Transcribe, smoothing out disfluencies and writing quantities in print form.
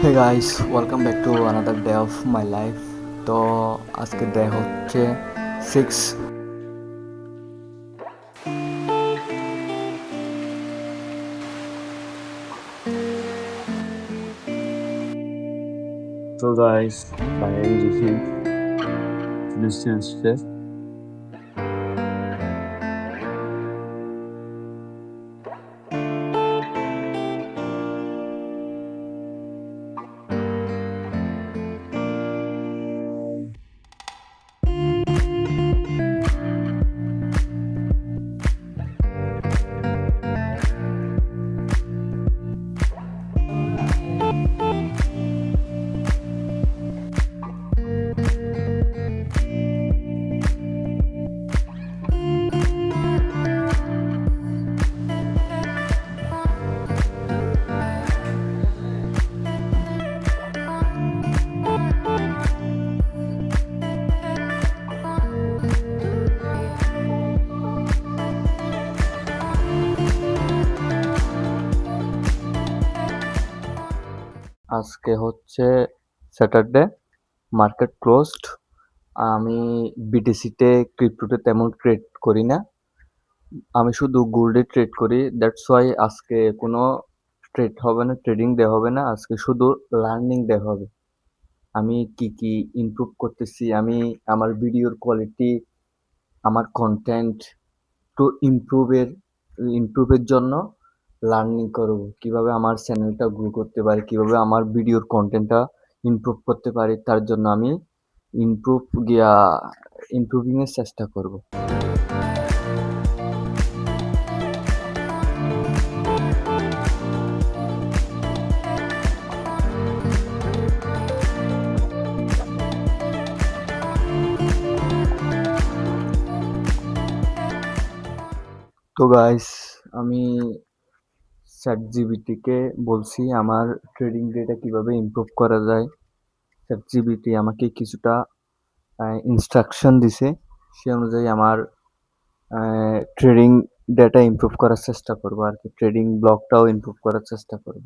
Hey guys, welcome back to another day of my life. তো আজকে day হচ্ছে 6। So guys, finally received distance test. আজকে হচ্ছে Saturday, market closed. আমি বিটিসিতে ক্রিপ্টোতে তেমন ট্রেড করি না, আমি শুধু গোল্ডে ট্রেড করি। দ্যাটস ওয়াই আজকে কোনো ট্রেড হবে না, ট্রেডিং ডে হবে না, আজকে শুধু লার্নিং ডে হবে। আমি কি কি ইমপ্রুভ করতেছি, আমি আমার ভিডিওর কোয়ালিটি, আমার কন্টেন্ট টু ইমপ্রুভের জন্য লার্নিং করব, কিভাবে আমার চ্যানেলটা গ্রো করতে পারি, কিভাবে আমার ভিডিওর কন্টেন্টটা ইমপ্রুভ করতে পারি, তার জন্য আমি ইমপ্রুভ গিয়া ইমপ্রুভিং এর চেষ্টা করব। তো গাইস, আমি চ্যাটজিপিটিকে বলছি আমার ট্রেডিং ডেটা কিভাবে ইমপ্রুভ করা যায়। চ্যাটজিপিটি আমাকে কিছুটা ইনস্ট্রাকশন দিছে, সে অনুযায়ী আমার ট্রেডিং ডেটা ইমপ্রুভ করার চেষ্টা করব আর কি, ট্রেডিং ব্লগটাও ইমপ্রুভ করার চেষ্টা করব।